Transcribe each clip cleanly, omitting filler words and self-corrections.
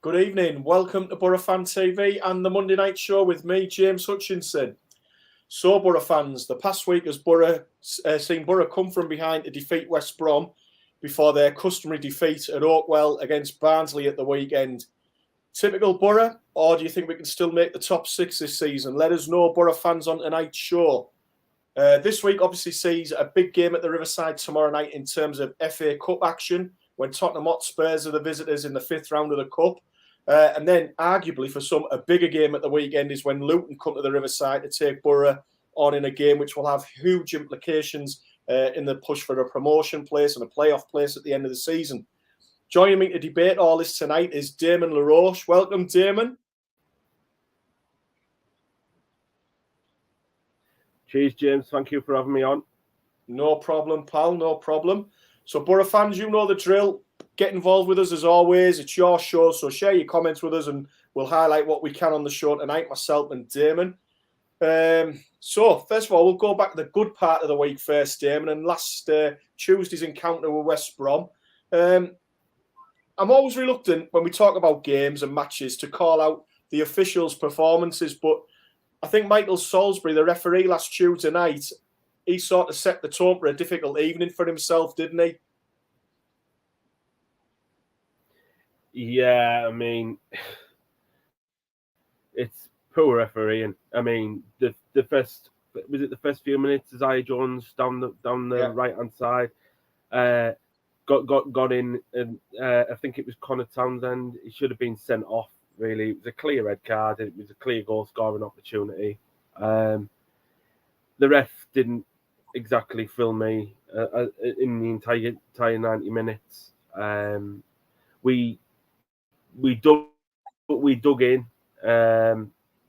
Good evening. Welcome to Boro Fan TV and the Monday Night Show with me, James Hutchinson. So, Boro fans, the past week has seen Boro come from behind to defeat West Brom before their customary defeat at Oakwell against Barnsley at the weekend. Typical Boro, or do you think we can still make the top six this season? Let us know, Boro fans, on tonight's show. This week obviously sees a big game at the Riverside tomorrow night in terms of FA Cup action when Tottenham Spurs are the visitors in the fifth round of the Cup. And then, arguably, for some, a bigger game at the weekend is when Luton come to the Riverside to take Boro on in a game which will have huge implications in the push for a promotion place and a playoff place at the end of the season. Joining me to debate all this tonight is Damon Laroche. Welcome, Damon. Cheers, James. Thank you for having me on. No problem, pal. No problem. So, Boro fans, you know the drill. Get involved with us as always. It's your show, so share your comments with us and we'll highlight what we can on the show tonight, myself and Damon. So, first of all, we'll go back to the good part of the week first, Damon, and last Tuesday's encounter with West Brom. I'm always reluctant when we talk about games and matches to call out the officials' performances, but I think Michael Salisbury, the referee last Tuesday night, he sort of set the tone for a difficult evening for himself, didn't he? Yeah, I mean, it's poor refereeing. I mean, the first few minutes, Isaiah Jones down the right hand side, got in, and I think it was Connor Townsend. He should have been sent off. Really, it was a clear red card. It was a clear goal scoring opportunity. The ref didn't exactly fill me in the entire 90 minutes. We dug in.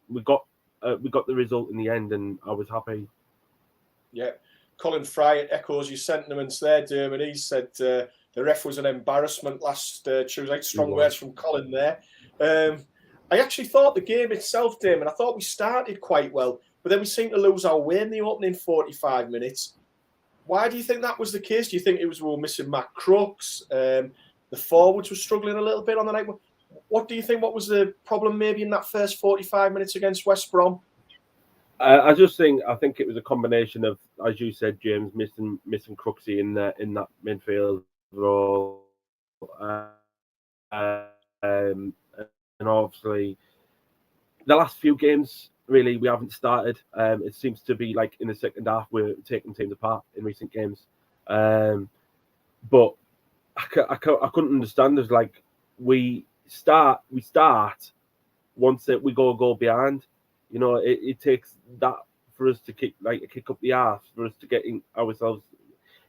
We got the result in the end, and I was happy. Yeah, Colin Fry echoes your sentiments there, Damon. He said the ref was an embarrassment last Tuesday. Strong words from Colin there. I actually thought the game itself, Damon, I thought we started quite well, but then we seemed to lose our way in the opening 45 minutes. Why do you think that was the case? Do you think it was we were missing Matt Crooks? The forwards were struggling a little bit on the night. What do you think? What was the problem maybe in that first 45 minutes against West Brom? I think it was a combination of, as you said, James, missing Crooksy in that midfield role, and obviously the last few games really we haven't started. It seems to be like in the second half we're taking teams apart in recent games, but I couldn't understand. There's like we start once we go a goal behind. You know, it takes that for us to kick up the arse for us to get ourselves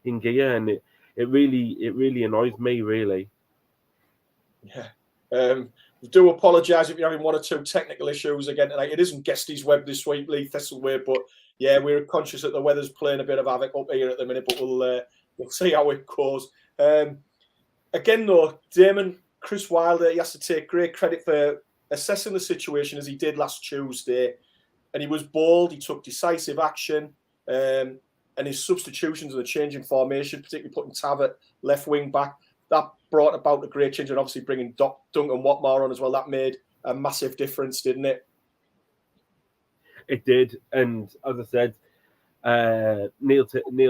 in gear, and it really annoys me, really. Yeah. We do apologise if you're having one or two technical issues again tonight. It isn't Guesty's Web this week, Lee Thistlewaite, but yeah, we're conscious that the weather's playing a bit of havoc up here at the minute, but we'll see how it goes. Again, though, Damon, Chris Wilder, he has to take great credit for assessing the situation as he did last Tuesday. And he was bold, he took decisive action, and his substitutions and the change in formation, particularly putting Tav at left wing back, that brought about a great change, and obviously bringing Duncan Watmore on as well. That made a massive difference, didn't it? It did. And as I said, Neil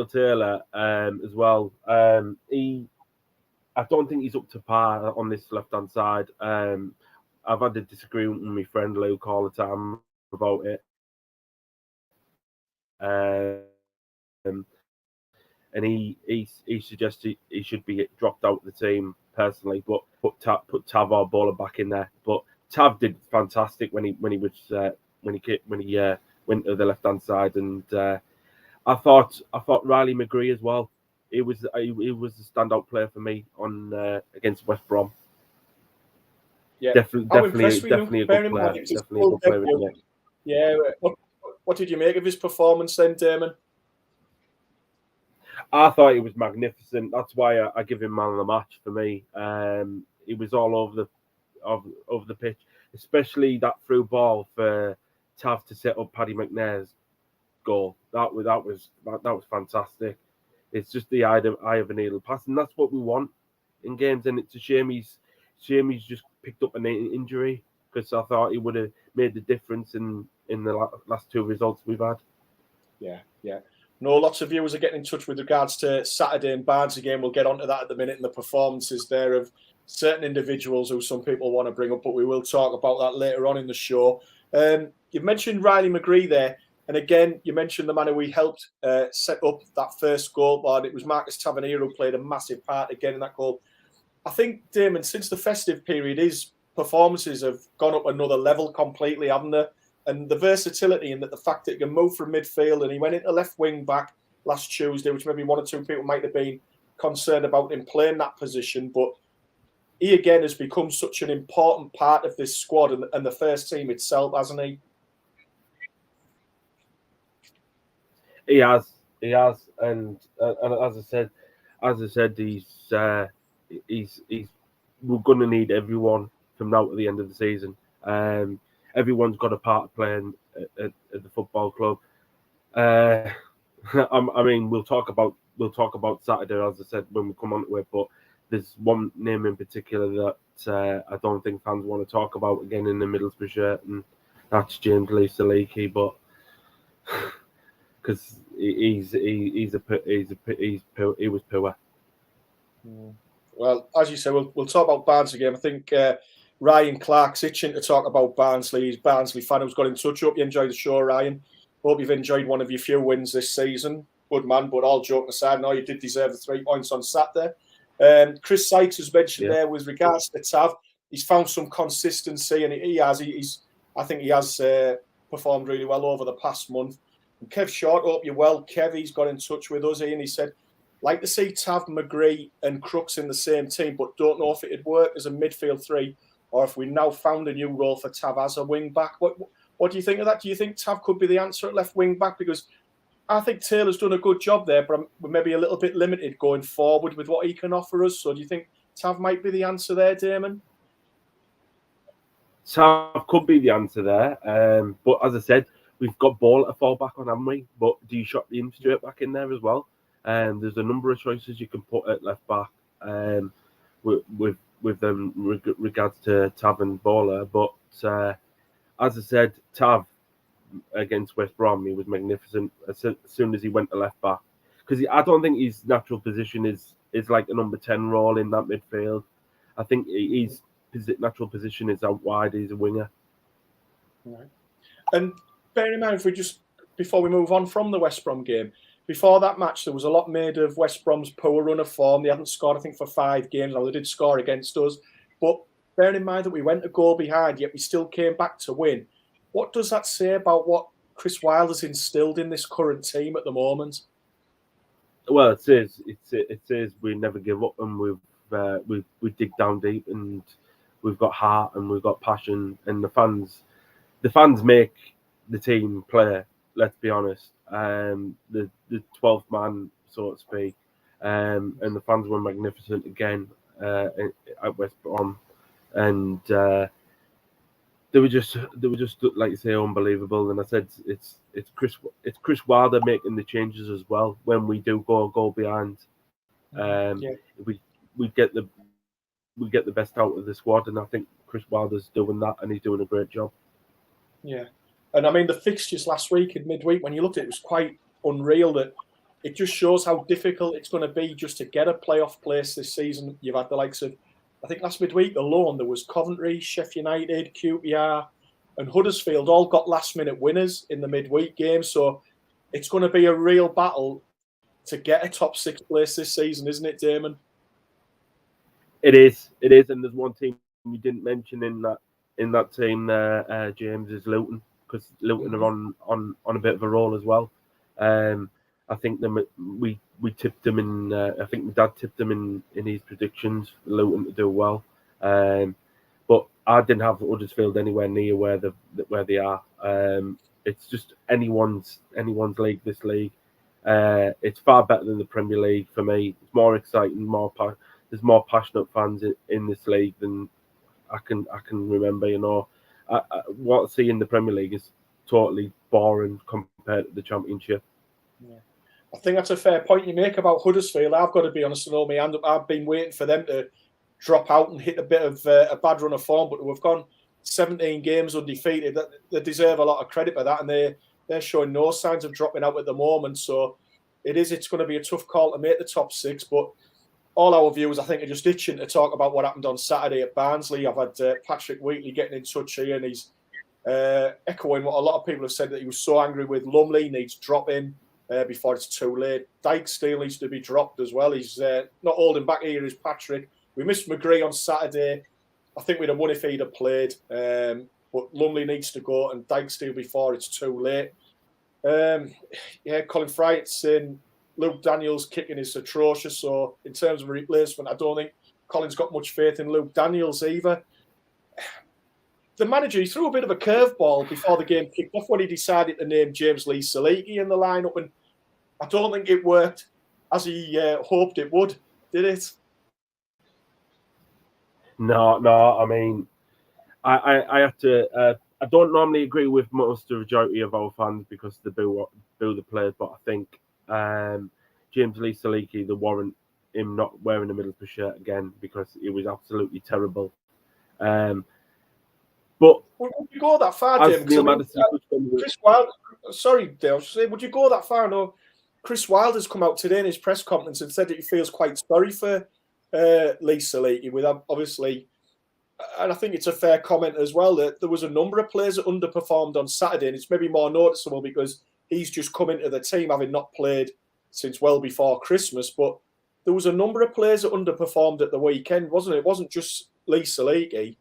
Taylor as well. I don't think he's up to par on this left-hand side. I've had a disagreement with my friend Luke all the time about it. And he suggested he should be dropped out of the team personally, but put Tav or Bowler back in there. But Tav did fantastic when he went to the left-hand side, and I thought Riley McGree as well. He was the standout player for me on against West Brom. Yeah, definitely a good player. Definitely a good player. Yeah. What did you make of his performance then, Damon? I thought he was magnificent. That's why I give him man of the match for me. He was all over the pitch, especially that through ball for Tav to set up Paddy McNair's goal. That was fantastic. It's just the eye of a needle pass, and that's what we want in games. And it's a shame he's shame he's just picked up an injury, because I thought he would have made the difference in the last 2 results we've had. Yeah. No, lots of viewers are getting in touch with regards to Saturday and Barnsley game. We'll get onto that at the minute and the performances there of certain individuals who some people want to bring up, but we will talk about that later on in the show. You've mentioned Riley McGree there, and again, you mentioned the man who we helped set up that first goal, but it was Marcus Tavernier who played a massive part again in that goal. I think, Damon, since the festive period, his performances have gone up another level completely, haven't they? And the versatility and the fact that he can move from midfield, and he went into left wing back last Tuesday, which maybe 1 or 2 people might have been concerned about him playing that position. But he again has become such an important part of this squad and the first team itself, hasn't he? He has, and as I said, he's we're going to need everyone from now to the end of the season. Everyone's got a part to play at the football club. I mean, we'll talk about Saturday, as I said, when we come on to it. But there's one name in particular that I don't think fans want to talk about again in the Middlesbrough shirt, and that's James Lee-Saliki. But because he was poor. Well, as you say, we'll talk about Barnsley again. I think Ryan Clark's itching to talk about Barnsley. He's a Barnsley fan who's got in touch. Hope you enjoyed the show, Ryan. Hope you've enjoyed one of your few wins this season. Good man, but all joking aside, no, you did deserve the 3 points on Saturday. Chris Sykes has mentioned there with regards to Tav, he's found some consistency, and I think he has performed really well over the past month. And Kev Short, hope you're well. Kev, he's got in touch with us, and he said, like to see Tav, McGree and Crooks in the same team, but don't know if it'd work as a midfield 3 or if we now found a new role for Tav as a wing back. What do you think of that? Do you think Tav could be the answer at left wing back? Because I think Taylor's done a good job there, but we're maybe a little bit limited going forward with what he can offer us. So do you think Tav might be the answer there, Damon? Tav could be the answer there. But as I said, we've got Ball to fall back on, haven't we? But do you shot him straight back in there as well? There's a number of choices you can put at left back with them regards to Tav and Baller. But as I said, Tav against West Brom, he was magnificent as soon as he went to left back. Because I don't think his natural position is like a number 10 role in that midfield. I think his natural position is out wide. He's a winger. Right. And bear in mind, before we move on from the West Brom game, before that match, there was a lot made of West Brom's poor run of form. They hadn't scored, I think, for 5 games. Now, they did score against us. But bear in mind that we went a goal behind, yet we still came back to win. What does that say about what Chris Wilder's instilled in this current team at the moment? Well, it says we never give up, and we dig down deep, and we've got heart and we've got passion, and the fans make the team play. Let's be honest. The 12th man, so to speak, and the fans were magnificent again at West Brom, and they were just like you say, unbelievable. And I said it's Chris Wilder making the changes as well when we do go behind. We get the best out of the squad, and I think Chris Wilder's doing that, and he's doing a great job. Yeah. And I mean, the fixtures last week in midweek, when you looked at it, was quite unreal. That it just shows how difficult it's going to be just to get a playoff place this season. You've had the likes of, I think last midweek alone, there was Coventry, Sheffield United, QPR, and Huddersfield all got last-minute winners in the midweek game. So it's going to be a real battle to get a top 6 place this season, isn't it, Damon? It is, and there's one team you didn't mention in that team there, James, is Luton. Because Luton are on a bit of a roll as well. I think we tipped them in. I think my dad tipped them in his predictions for Luton to do well. But I didn't have Huddersfield anywhere near where they are. It's just anyone's league. This league, it's far better than the Premier League for me. It's more exciting. There's more passionate fans in this league than I can remember. You know. What I see in the Premier League is totally boring compared to the Championship. Yeah. I think that's a fair point you make about Huddersfield. I've got to be honest and hold my hand up. I've been waiting for them to drop out and hit a bit of a bad run of form, but we've gone 17 games undefeated. They deserve a lot of credit for that, and they're showing no signs of dropping out at the moment. So it's going to be a tough call to make the top 6, but all our viewers, I think, are just itching to talk about what happened on Saturday at Barnsley. I've had Patrick Wheatley getting in touch here, and he's echoing what a lot of people have said, that he was so angry with Lumley, needs dropping before it's too late. Dijksteel needs to be dropped as well. He's not holding back here, is Patrick. We missed McGree on Saturday. I think we'd have won if he'd have played. But Lumley needs to go, and Dijksteel before it's too late. Colin Fry's saying Luke Daniels' kicking is atrocious. So in terms of replacement, I don't think Colin's got much faith in Luke Daniels either. The manager, he threw a bit of a curveball before the game kicked off when he decided to name James Lee-Saliki in the lineup, and I don't think it worked as he hoped it would, did it? No. I mean, I have to. I don't normally agree with most of the majority of our fans because they boo the players, but I think James Lee-Saliki, they warrant him not wearing the middle of the shirt again because it was absolutely terrible. But would you go that far, Dave? Chris Wilder. Sorry, Dave. Would you go that far? No. Chris Wilder's come out today in his press conference and said that he feels quite sorry for Lee-Saliki, with obviously, and I think it's a fair comment as well, that there was a number of players that underperformed on Saturday, and it's maybe more noticeable because he's just come into the team having not played since well before Christmas. But there was a number of players that underperformed at the weekend, wasn't it? It wasn't just Lee-Saliki.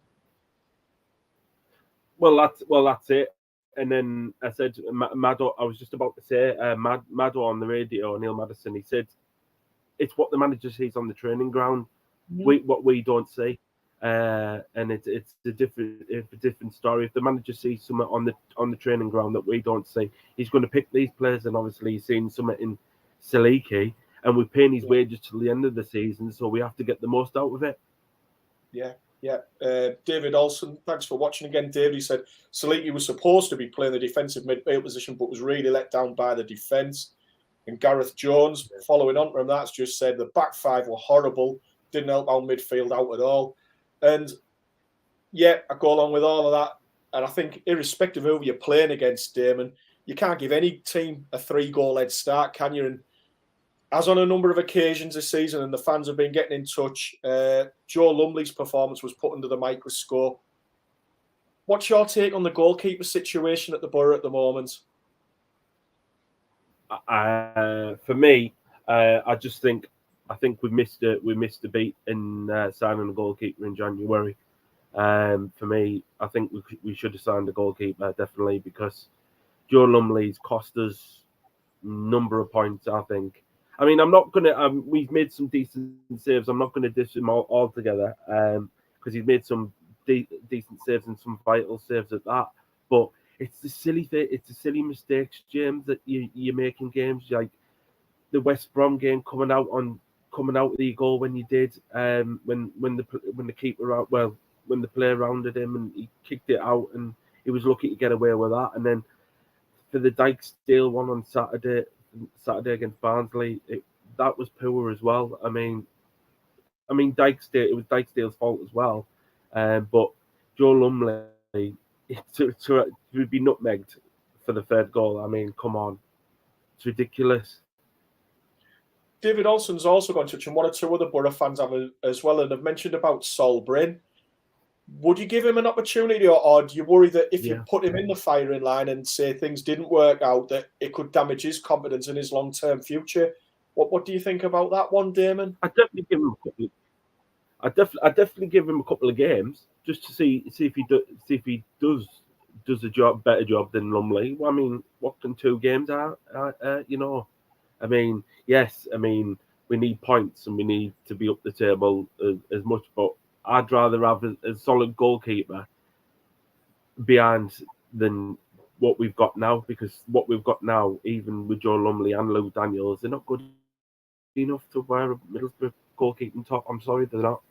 Well, that's it. And then I said, Maddo, I was just about to say, Maddo on the radio, Neil Maddison, he said, it's what the manager sees on the training ground, what we don't see. And it's a different story. If the manager sees something on the training ground that we don't see, he's going to pick these players, and obviously he's seen something in Saliki, and we're paying his wages till the end of the season, so we have to get the most out of it. Yeah. David Olsen, thanks for watching again, David. He said Saliki was supposed to be playing the defensive midfield position, but was really let down by the defence. And Gareth Jones, following on from that, just said the back five were horrible, didn't help our midfield out at all. And yeah, I go along with all of that. And I think irrespective of who you're playing against, Damon, you can't give any team a 3-goal head start, can you? And as on a number of occasions this season, and the fans have been getting in touch, Joe Lumley's performance was put under the microscope. What's your take on the goalkeeper situation at the Boro at the moment? For me, I think we missed a beat in signing a goalkeeper in January. For me, I think we should have signed a goalkeeper definitely, because Joe Lumley's cost us a number of points, I think. I mean, I'm not going to... we've made some decent saves. I'm not going to diss him altogether because he's made some decent saves and some vital saves at that. But it's the silly thing. It's the silly mistakes, James, that you make in games. Like the West Brom game, coming out with the goal when you did, when the keeper out, well, when the player rounded him and he kicked it out, and he was lucky to get away with that. And then for the Dijksteel one on Saturday against Barnsley, that was poor as well. I mean, Dijksteel, it was Dijksteel's fault as well. But Joe Lumley, to be nutmegged for the third goal. I mean, come on, it's ridiculous. David Olsen's also got in touch, and one or two other Boro fans have as well, and have mentioned about Sol Bryn. Would you give him an opportunity, or do you worry that if you put him in the firing line and say things didn't work out, that it could damage his confidence in his long-term future? What do you think about that one, Damon? I'd definitely give him a couple of games just to see if he does a better job than Lumley. I mean, what can 2 games are? I mean, yes. I mean, we need points and we need to be up the table as much, but I'd rather have a solid goalkeeper behind than what we've got now, because what we've got now, even with Joe Lumley and Luke Daniels, they're not good enough to wear a Middlesbrough goalkeeping top. I'm sorry, they're not.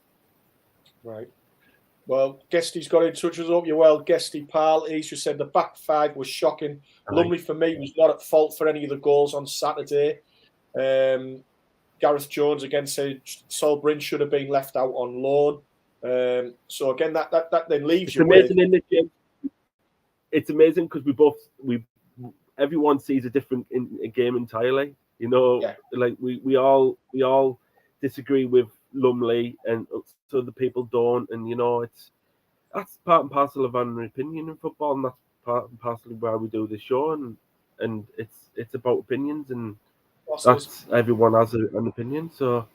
Right. Well, Guesty's got in touch with us. Hope you're well, Guesty pal. He's just said the back five was shocking. Right. Lumley, for me, was not at fault for any of the goals on Saturday. Gareth Jones again said Sol Bryn should have been left out on loan. So again, that then leaves It's you amazing, with. isn't it, Jim? It's amazing because everyone sees a different game entirely. You know, Yeah. like we all disagree with Lumley, and so the people don't. And you know, that's part and parcel of an opinion in football, and that's part and parcel of why we do the show. And it's about opinions, and that's everyone has an opinion. So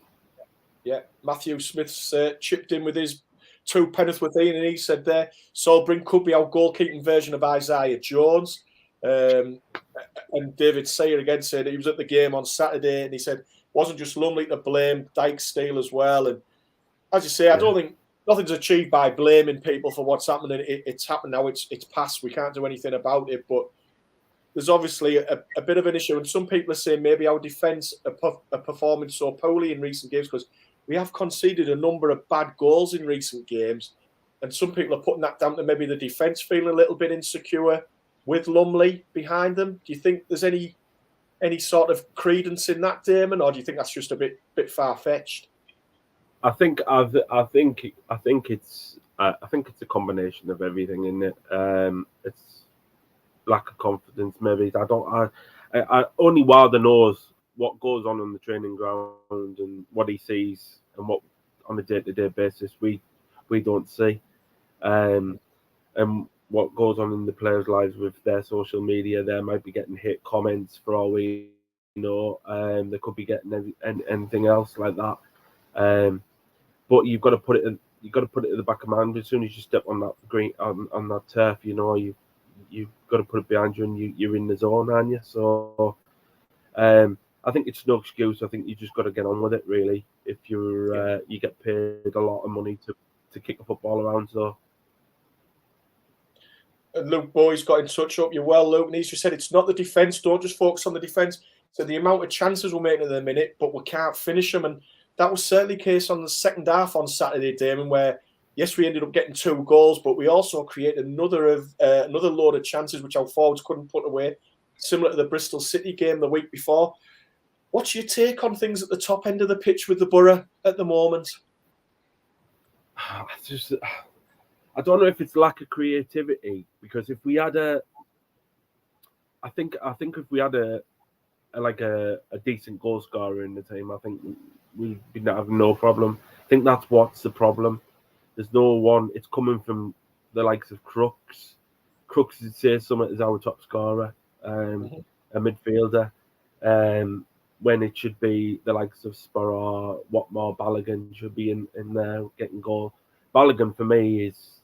yeah, Matthew Smith's chipped in with his 2 penneth within, and he said there, Sol Bryn could be our goalkeeping version of Isaiah Jones. And David Sayer again said he was at the game on Saturday, and he said it wasn't just Lumley to blame, Dyke Steele as well. And as you say, I don't think nothing's achieved by blaming people for what's happening. It's happened now. It's past. We can't do anything about it. But there's obviously a bit of an issue, and some people are saying maybe our defence are performing so poorly in recent games because we have conceded a number of bad goals in recent games, and some people are putting that down to maybe the defence feeling a little bit insecure with Lumley behind them. Do you think there's any sort of credence in that, Damon, or do you think that's just a bit far fetched? I think it's a combination of everything in it. It's lack of confidence, maybe. I only Wilder knows what goes on the training ground and what he sees and what on a day-to-day basis we don't see, and what goes on in the players' lives with their social media. They might be getting hate comments for all we know. They could be getting anything else like that. But you've got to put it in. You've got to put it in the back of my mind. As soon as you step on that green on that turf, you know you've got to put it behind you, and you're in the zone, aren't you? So, I think it's no excuse. I think you just got to get on with it, really. If you're you get paid a lot of money to kick a football around, so. And Luke Boy's got in touch. Up, you're well, Luke. And he's just said it's not the defence. Don't just focus on the defence. So the amount of chances we're making at the minute, but we can't finish them. And that was certainly the case on the second half on Saturday, Damon, where yes, we ended up getting 2 goals, but we also created another load of chances which our forwards couldn't put away, similar to the Bristol City game the week before. What's your take on things at the top end of the pitch with the Boro at the moment? I don't know if it's lack of creativity, because if we had I think if we had a decent goal scorer in the team, I think we'd have no problem. I think that's what's the problem. There's no one. It's coming from the likes of Crooks. Crooks would say Summit is our top scorer, a midfielder, when it should be the likes of Spurs, Watmore, Balogun should be in there getting goal. Balogun for me is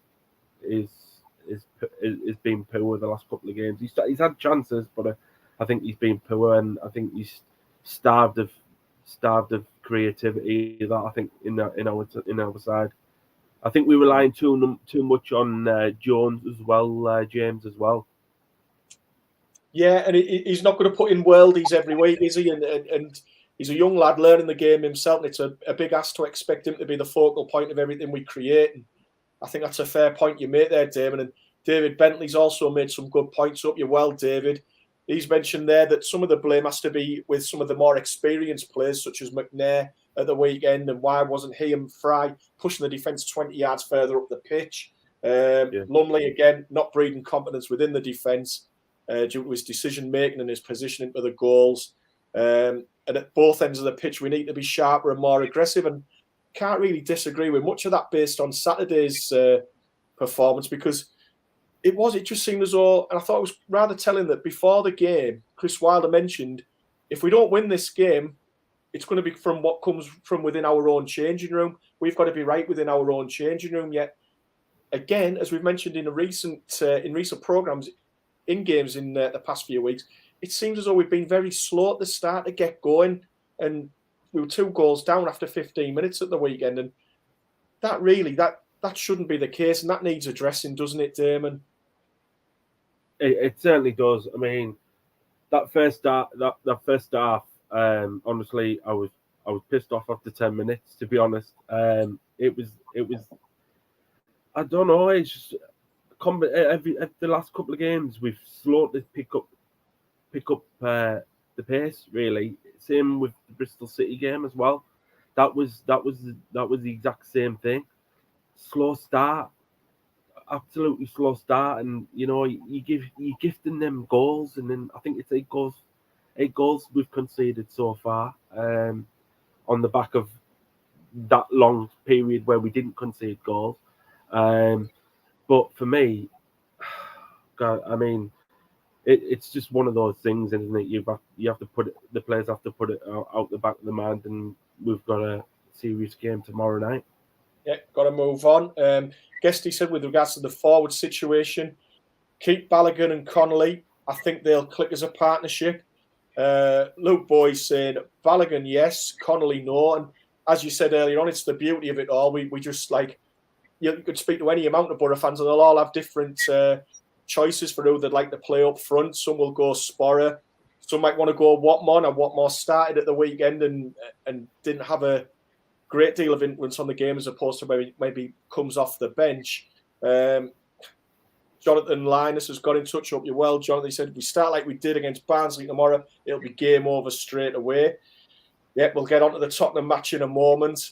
been poor the last couple of games. He's had chances, but I think he's been poor, and I think he's starved of creativity. That I think in our side, I think we're relying too much on Jones as well, James as well. Yeah, and he's not going to put in worldies every week, is he? And he's a young lad learning the game himself, and it's a big ask to expect him to be the focal point of everything we create. And I think that's a fair point you make there, Damon. And David Bentley's also made some good points up. You're well, David. He's mentioned there that some of the blame has to be with some of the more experienced players, such as McNair at the weekend. And why wasn't he and Fry pushing the defence 20 yards further up the pitch? Lumley, again, not breeding confidence within the defence due to his decision-making and his positioning for the goals. And at both ends of the pitch, we need to be sharper and more aggressive. And can't really disagree with much of that based on Saturday's performance, because it just seemed as though, and I thought it was rather telling that before the game, Chris Wilder mentioned, if we don't win this game, it's going to be from what comes from within our own changing room. We've got to be right within our own changing room. Yet, again, as we've mentioned in recent programmes, in games in the past few weeks, it seems as though we've been very slow at the start to get going, and we were 2 goals down after 15 minutes at the weekend, and that shouldn't be the case, and that needs addressing, doesn't it, Damon? It certainly does. I mean, that first half, honestly, I was pissed off after 10 minutes. To be honest, it was. I don't know. It's just the last couple of games we've slowed to pick up the pace. Really, Same with the Bristol City game as well. That was the exact same thing. Slow start, absolutely slow start, and you gifting them goals, and then I think it's eight goals we've conceded so far. On the back of that long period where we didn't concede goals. But for me, God, I mean, it's just one of those things, isn't it? You have to put it. The players have to put it out the back of the mind, and we've got a serious game tomorrow night. Yeah, got to move on. Guesty said with regards to the forward situation, keep Balogun and Connolly. I think they'll click as a partnership. Luke Boy said Balogun yes, Connolly no, and as you said earlier on, it's the beauty of it all. We just like you could speak to any amount of Boro fans, and they'll all have different choices for who they'd like to play up front. Some will go Sporrer, some might want to go Watmore. And Watmore started at the weekend and didn't have a great deal of influence on the game as opposed to maybe comes off the bench. Jonathan Linus has got in touch. Hope you're well, Jonathan. He said, if we start like we did against Barnsley tomorrow, it'll be game over straight away. Yeah, we'll get on to the Tottenham match in a moment.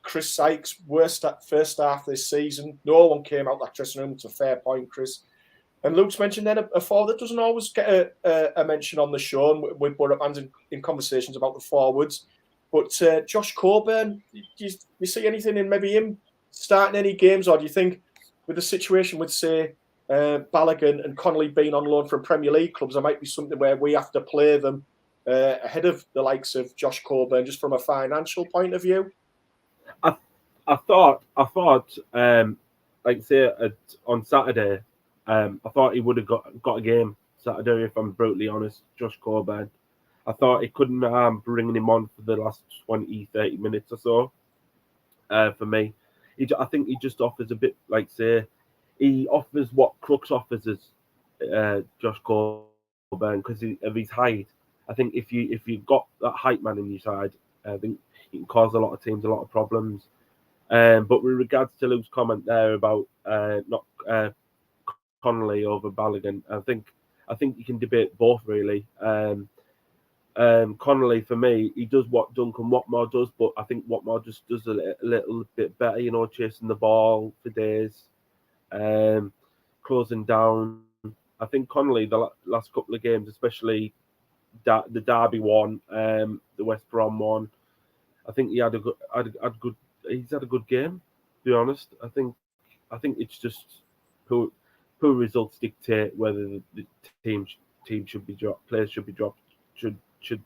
Chris Sykes, worst first half this season. No one came out that dressing room. It's a fair point, Chris. And Luke's mentioned then a forward that doesn't always get a mention on the show, and with Boro fans in conversations about the forwards. But Josh Coburn, do you see anything in maybe him starting any games, or do you think with the situation with, say, Balogun and Connolly being on loan from Premier League clubs, there might be something where we have to play them ahead of the likes of Josh Coburn, just from a financial point of view? I thought, like say on Saturday, I thought he would have got a game Saturday. If I'm brutally honest, Josh Coburn, I thought he couldn't bringing him on for the last 20, 30 minutes or so. For me, I think he just offers a bit, like say, he offers what Crooks offers as Josh Coburn because of his height. I think if you've got that height man in your side, I think it can cause a lot of teams a lot of problems. But with regards to Luke's comment there about not Connolly over Balogun, I think you can debate both really. Connolly, for me, he does what Duncan Watmore does, but I think Watmore just does a little bit better, chasing the ball for days, closing down. I think Connolly, the last couple of games, especially the Derby one, the West Brom one, I think he he's had a good game, to be honest. I think it's just poor results dictate whether the team should be dropped, players should be dropped, should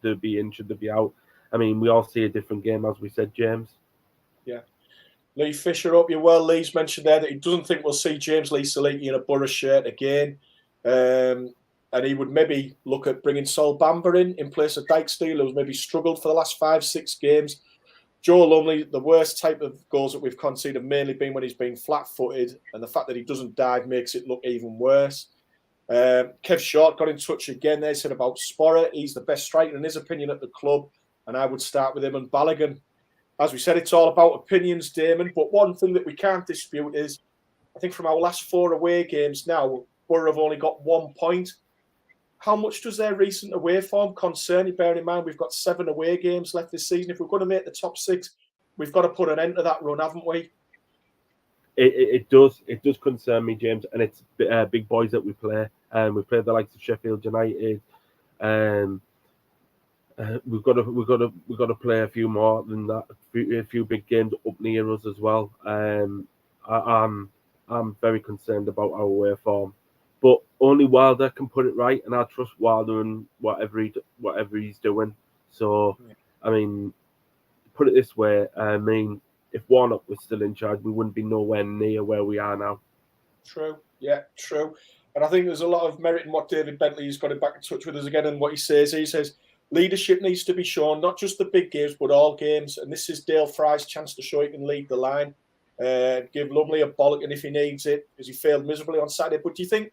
they be in, should they be out. I mean, we all see a different game, as we said, James. Yeah. Lee Fisher, up you well. Lee's mentioned there that he doesn't think we'll see James Lee Saliki in a Boro shirt again. And he would maybe look at bringing Sol Bamba in place of Dijksteel, who's maybe struggled for the last 5-6 games. Joe Lumley, the worst type of goals that we've conceded have mainly been when he's been flat-footed, and the fact that he doesn't dive makes it look even worse. Kev Short got in touch again. They said about Sporrer, he's the best striker in his opinion at the club, and I would start with him and Balogun. As we said, it's all about opinions, Damon, but one thing that we can't dispute is, I think from our last 4 away games now, Boro have only got 1 point. How much does their recent away form concern you, bearing in mind we've got 7 away games left this season? If we're going to make the top 6, we've got to put an end to that run, haven't we? It does concern me, James, and it's big boys that we play. We play the likes of Sheffield United. We've got to play a few more than that. A few big games up near us as well. I'm very concerned about our away form. But only Wilder can put it right, and I trust Wilder and whatever he's doing. So, I mean, put it this way, I mean, if Warnock was still in charge, we wouldn't be nowhere near where we are now. True, yeah, true. And I think there's a lot of merit in what David Bentley has got back in touch with us again, and what he says. He says leadership needs to be shown, not just the big games, but all games. And this is Dale Fry's chance to show he can lead the line. Give Lumley a bollock, if he needs it, because he failed miserably on Saturday. But do you think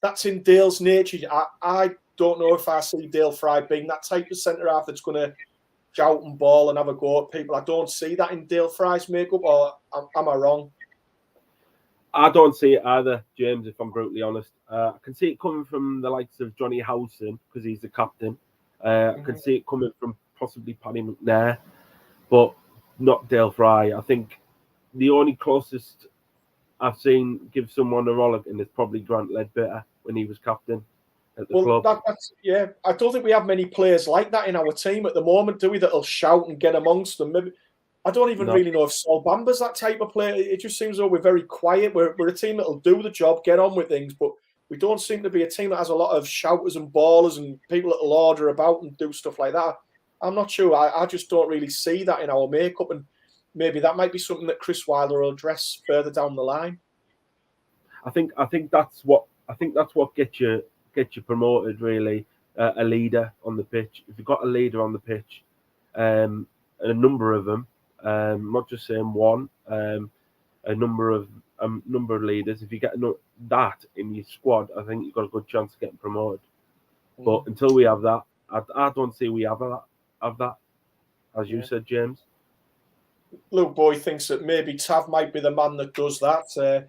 that's in Dale's nature? I don't know if I see Dale Fry being that type of centre-half that's going to shout and ball and have a go at people. I don't see that in Dale Fry's makeup, or am I wrong? I don't see it either, James, if I'm brutally honest. I can see it coming from the likes of Johnny Howson, because he's the captain. I can see it coming from possibly Paddy McNair, but not Dale Fry. I think the only closest I've seen give someone a rollicking is probably Grant Ledbetter when he was captain at the club. That's I don't think we have many players like that in our team at the moment, do we? That'll shout and get amongst them. Maybe I don't even really know if Sol Bamba's that type of player. It just seems though we're very quiet. We're a team that'll do the job, get on with things, but we don't seem to be a team that has a lot of shouters and ballers and people that'll order about and do stuff like that. I'm not sure. I just don't really see that in our makeup, and maybe that might be something that Chris Wilder will address further down the line. I think that's what gets you promoted, really. A leader on the pitch. If you've got a leader on the pitch, a number of them, not just saying one, a number of leaders. If you get that in your squad, I think you've got a good chance of getting promoted. But until we have that, I don't see we have that, as you said, James. Luke Boy thinks that maybe Tav might be the man that does that.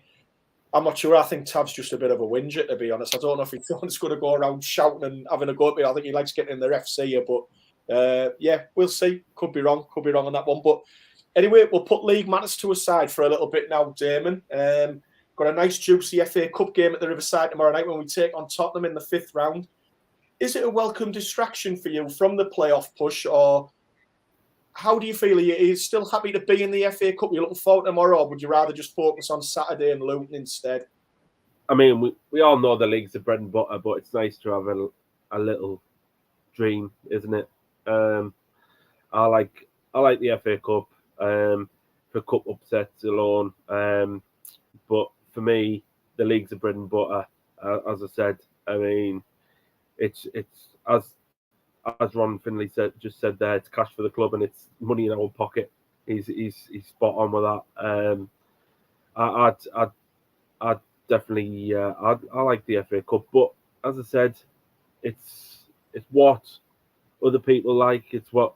I'm not sure. I think Tav's just a bit of a whinger, to be honest. I don't know if he's going to go around shouting and having a go at me. I think he likes getting in the FC here, but we'll see. Could be wrong on that one. But anyway, we'll put league matters to a side for a little bit now, Damon. Got a nice juicy FA Cup game at the Riverside tomorrow night when we take on Tottenham in the 5th round. Is it a welcome distraction for you from the playoff push, or how do you feel? Are you still happy to be in the FA Cup? Are you looking forward to tomorrow, or would you rather just focus on Saturday and Luton instead? I mean, we all know the league's the bread and butter, but it's nice to have a little dream, isn't it? I like the FA Cup for cup upsets alone, but for me, the league's the bread and butter. As I said, I mean, it's as Ron Finley just said there, it's cash for the club and it's money in our pocket. He's spot on with that. I'd definitely I like the FA Cup, but as I said, it's what other people like. We're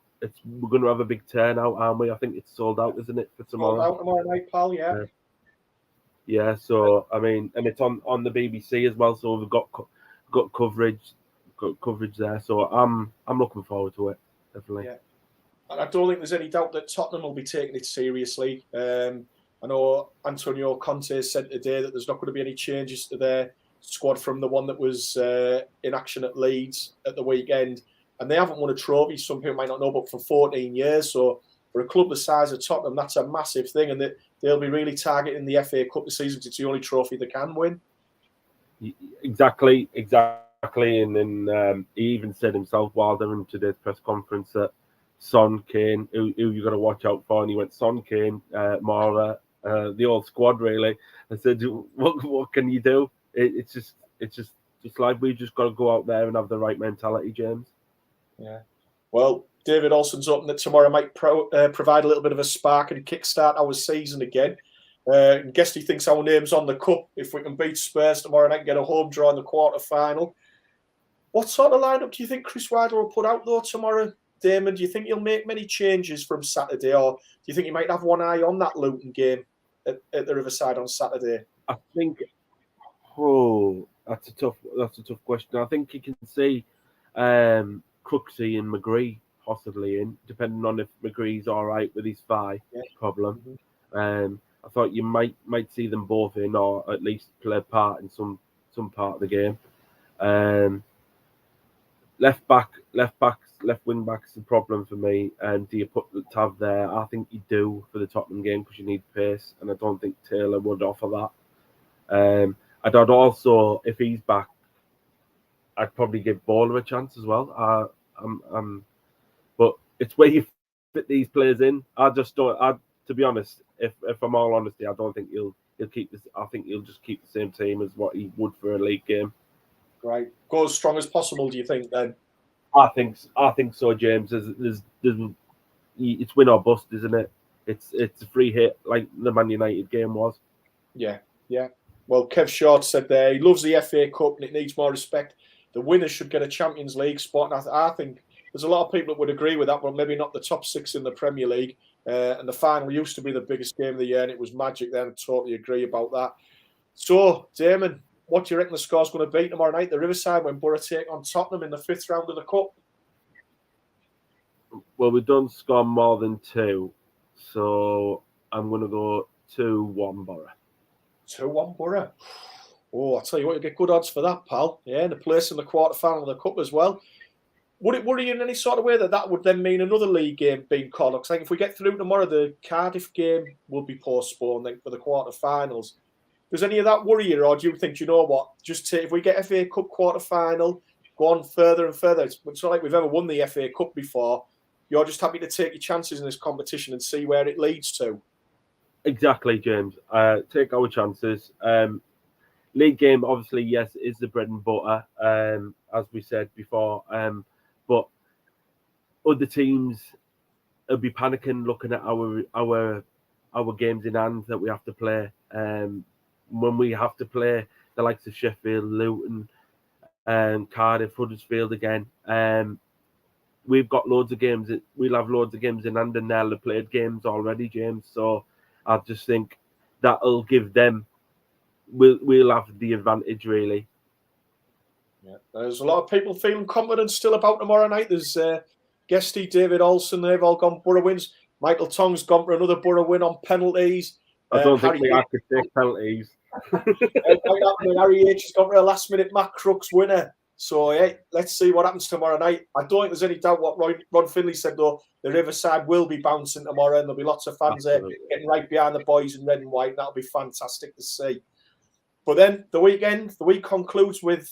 going to have a big turnout, aren't we? I think it's sold out, isn't it, for tomorrow? Sold out tomorrow night, pal. Yeah. Yeah. So I mean, and it's on the BBC as well. So we've got coverage there. So I'm looking forward to it, definitely. Yeah. And I don't think there's any doubt that Tottenham will be taking it seriously. I know Antonio Conte said today that there's not going to be any changes to their squad from the one that was in action at Leeds at the weekend. And they haven't won a trophy, some people might not know, but for 14 years. So for a club the size of Tottenham, that's a massive thing. And they'll be really targeting the FA Cup this season because it's the only trophy they can win. Exactly. And then he even said himself, Wilder, in today's press conference, that Son, Kane, who you got to watch out for. And he went Son, Kane, Mara, the old squad, really. I said, what can you do? It's just like we've just got to go out there and have the right mentality, James. Yeah. Well, David Olsen's hoping that tomorrow might provide a little bit of a spark and kickstart our season again. Guess he thinks our name's on the cup if we can beat Spurs tomorrow night and get a home draw in the quarter-final. What sort of lineup do you think Chris Wilder will put out, though, tomorrow, Damon? Do you think he'll make many changes from Saturday, or do you think he might have one eye on that Luton game at the Riverside on Saturday? I think, that's a tough question. I think you can see Crooksy and McGree possibly in, depending on if McGree's all right with his thigh problem. Mm-hmm. I thought you might see them both in, or at least play a part in some part of the game. Left wing back's the problem for me. And do you put the Tav there? I think you do for the Tottenham game because you need pace, and I don't think Taylor would offer that. I'd also, if he's back, I'd probably give Bowler a chance as well. But it's where you fit these players in. I just don't. To be honest, if I'm all honesty, I don't think he'll keep this. I think he'll just keep the same team as what he would for a league game. Right, go as strong as possible. Do you think then? I think so, James. There's it's win or bust, isn't it? It's a free hit like the Man United game was. Yeah. Well, Kev Short said there he loves the FA Cup and it needs more respect. The winners should get a Champions League spot. And I think there's a lot of people that would agree with that, but maybe not the top 6 in the Premier League. And the final used to be the biggest game of the year, and it was magic then. I totally agree about that. So, Damon, what do you reckon the score's going to be tomorrow night at the Riverside when Boro take on Tottenham in the 5th round of the Cup? Well, we don't score more than 2, so I'm going to go 2-1 Boro. 2-1 Boro. Oh, I tell you what, you get good odds for that, pal. Yeah, and a place in the quarter-final of the Cup as well. Would it worry you in any sort of way that would then mean another league game being called? Because I think if we get through tomorrow, the Cardiff game will be postponed then for the quarter-finals. Does any of that worry you, or do you think, you know what, if we get FA Cup quarter-final, go on further and further, it's not like we've ever won the FA Cup before. You're just happy to take your chances in this competition and see where it leads to. Exactly, James. Take our chances. League game, obviously, yes, is the bread and butter, as we said before. But other teams will be panicking looking at our games in hand that we have to play. When we have to play the likes of Sheffield, Luton, Cardiff, Huddersfield again. We've got loads of games. We'll have loads of games in hand, and they'll have played games already, James. So I just think that'll give them. We'll have the advantage, really. Yeah, there's a lot of people feeling confident still about tomorrow night. There's Guesty, David Olsen, they've all gone Boro wins. Michael Tong's gone for another Boro win on penalties. I don't think we have to take penalties. Harry H has gone for a last-minute Matt Crooks winner. So, yeah, let's see what happens tomorrow night. I don't think there's any doubt what Ron Finley said, though. The Riverside will be bouncing tomorrow, and there'll be lots of fans there getting right behind the boys in red and white. That'll be fantastic to see. But then the week concludes with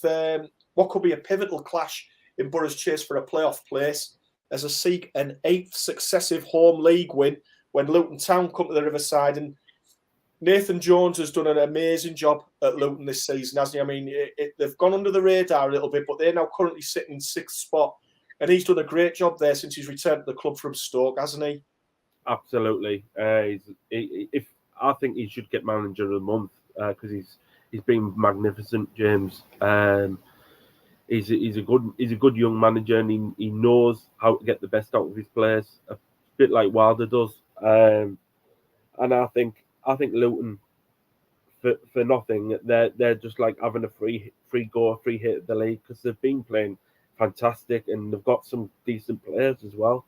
what could be a pivotal clash in Boro's chase for a playoff place as they seek an 8th successive home league win when Luton Town come to the Riverside. And Nathan Jones has done an amazing job at Luton this season, hasn't he? I mean, they've gone under the radar a little bit, but they're now currently sitting in 6th spot. And he's done a great job there since he's returned to the club from Stoke, hasn't he? Absolutely. I think he should get manager of the month because he's been magnificent, James. He's a good young manager, and he knows how to get the best out of his players, a bit like Wilder does. And I think Luton, for nothing, they're just like having a free hit at the league because they've been playing fantastic and they've got some decent players as well.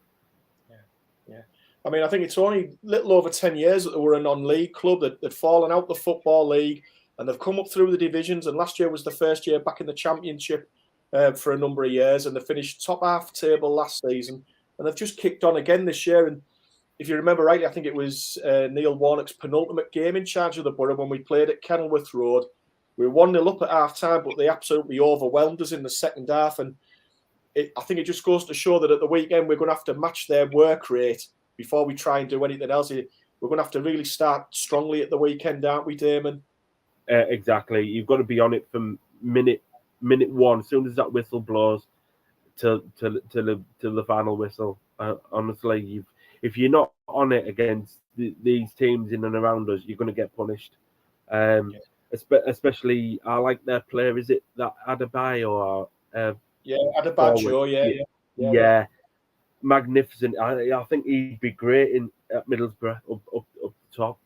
Yeah. I mean, I think it's only a little over 10 years that they were a non-league club that fallen out the Football League, and they've come up through the divisions. And last year was the first year back in the Championship for a number of years, and they finished top half table last season, and they've just kicked on again this year. And if you remember rightly, I think it was Neil Warnock's penultimate game in charge of the Borough when we played at Kenilworth Road. We were 1-0 up at half-time, but they absolutely overwhelmed us in the second half. And I think it just goes to show that at the weekend we're going to have to match their work rate before we try and do anything else. We're going to have to really start strongly at the weekend, aren't we, Damon? Exactly. You've got to be on it from minute one, as soon as that whistle blows, till the final whistle. Honestly, if you're not on it against these teams in and around us, you're going to get punished. Especially, I like their player. Is it that Adebayo? Adebayo. Yeah. Magnificent. I think he'd be great at Middlesbrough, up the top,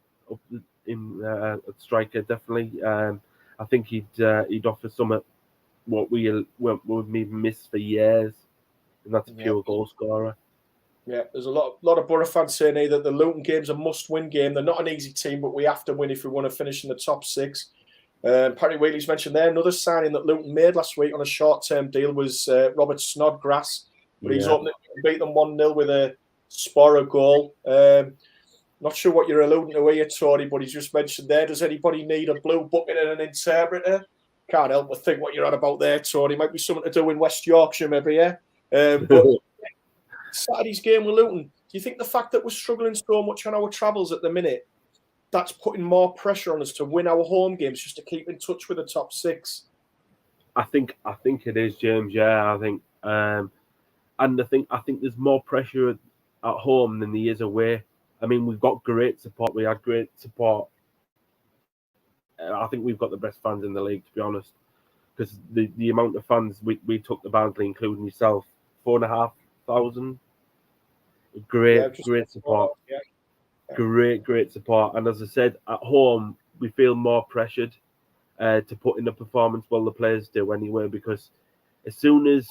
in striker definitely. I think he'd offer some what we've missed for years, and that's a pure goal scorer. Yeah, there's a lot of Borough fans saying here that the Luton game's a must-win game. They're not an easy team, but we have to win if we want to finish in the top 6. Paddy Wheatley's mentioned there another signing that Luton made last week on a short-term deal was Robert Snodgrass, but he's opened it, beat them 1-0 with a Sporo goal. Not sure what you're alluding to here, Tony, but he's just mentioned there, does anybody need a blue bucket and an interpreter? Can't help but think what you're on about there, Tony. Might be something to do in West Yorkshire, maybe, yeah? But Saturday's game with Luton, do you think the fact that we're struggling so much on our travels at the minute, that's putting more pressure on us to win our home games just to keep in touch with the top 6? I think it is, James. Yeah, I think, and I think there's more pressure at home than there is away. I mean, we've got great support. We had great support. I think we've got the best fans in the league, to be honest, because the amount of fans we took to Barnsley, including yourself, 4,500. Great support. Yeah. Great support. And as I said, at home we feel more pressured to put in a performance. Well, the players do anyway, because as soon as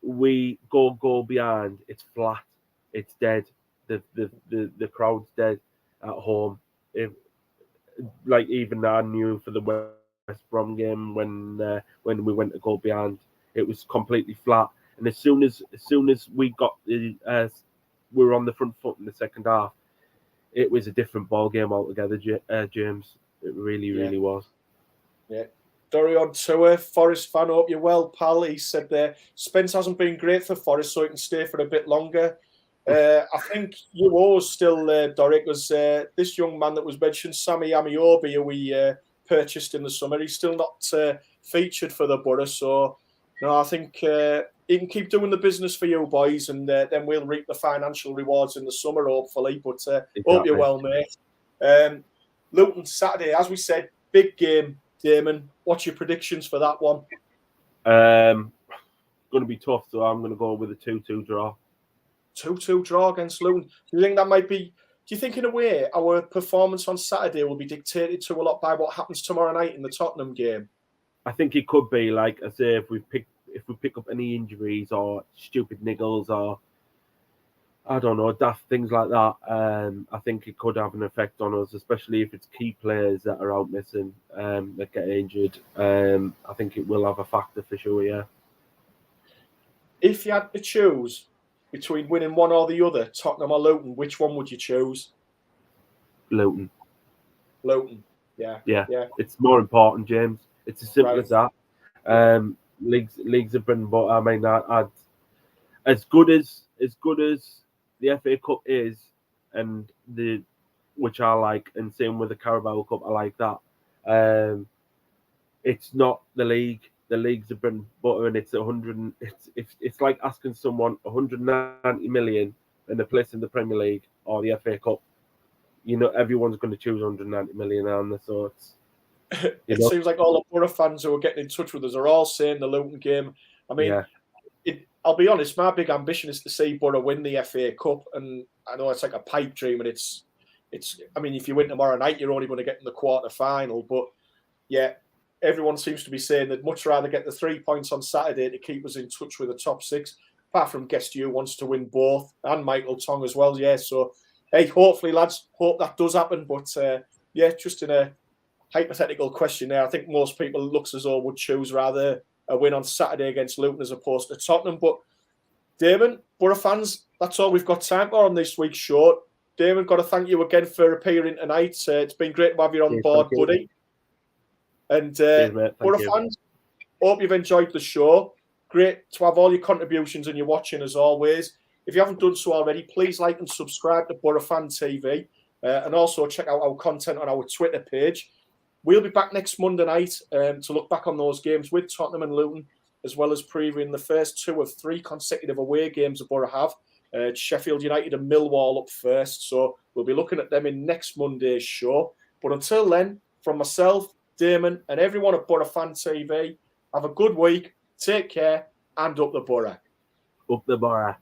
we go behind, it's flat, it's dead. The crowd's dead at home. Like even I knew for the West Brom game when we went to go behind, it was completely flat. And as soon as we got we were on the front foot in the second half, it was a different ball game altogether, James. It really was. Yeah. Dorian Tour, Forest fan, hope you're well, pal. He said there, Spence hasn't been great for Forest, so he can stay for a bit longer. I think you always still, Doric, was this young man that was mentioned, Sammy Amiobi, who we purchased in the summer. He's still not featured for the Boro, so no, I think he can keep doing the business for you boys, and then we'll reap the financial rewards in the summer, hopefully. But Exactly. Hope you're well, mate. Luton Saturday, as we said, big game. Damon, what's your predictions for that one? Going to be tough, so I'm going to go with a 2-2 draw. 2-2 draw against Luton. Do you think that might be? Do you think, in a way, our performance on Saturday will be dictated to a lot by what happens tomorrow night in the Tottenham game? I think it could be, like I say, if we pick up any injuries or stupid niggles or I don't know, daft things like that, I think it could have an effect on us, especially if it's key players that are out missing, that get injured. I think it will have a factor for sure, yeah. If you had to choose between winning one or the other, Tottenham or Luton, which one would you choose? Luton. Luton, yeah. It's more important, James. It's as simple Right. as that. Leagues have been, but I mean, I'd as good as the FA Cup is, and which I like, and same with the Carabao Cup, I like that. It's not the league. The leagues have been butter, and it's 100. It's like asking someone 190 million and a place in the Premier League or the FA Cup. You know, everyone's going to choose 190 million on this, so it's. It seems like all the Boro fans who are getting in touch with us are all saying the Luton game. I mean, I'll be honest, my big ambition is to see Boro win the FA Cup, and I know it's like a pipe dream, and it's. I mean, if you win tomorrow night, you're only going to get in the quarter final, but yeah, everyone seems to be saying they'd much rather get the 3 points on Saturday to keep us in touch with the top six. Apart from Guest You wants to win both, and Michael Tong as well. Yeah, so hey, hopefully, lads, hope that does happen. But yeah, just in a hypothetical question there, I think most people, it looks as though, would choose rather a win on Saturday against Luton as opposed to Tottenham. But Damon, Boro fans, that's all we've got time for on this week's show. Damon, got to thank you again for appearing tonight. It's been great to have you on board, buddy. And Boro fans, hope you've enjoyed the show. Great to have all your contributions and your watching as always. If you haven't done so already, please like and subscribe to Boro Fan TV, and also check out our content on our Twitter page. We'll be back next Monday night to look back on those games with Tottenham and Luton, as well as previewing the first 2 of 3 consecutive away games that Boro have. Sheffield United and Millwall up first, so we'll be looking at them in next Monday's show. But until then, from myself, Damon, and everyone at Boro Fan TV, have a good week, take care, and up the Boro. Up the Boro.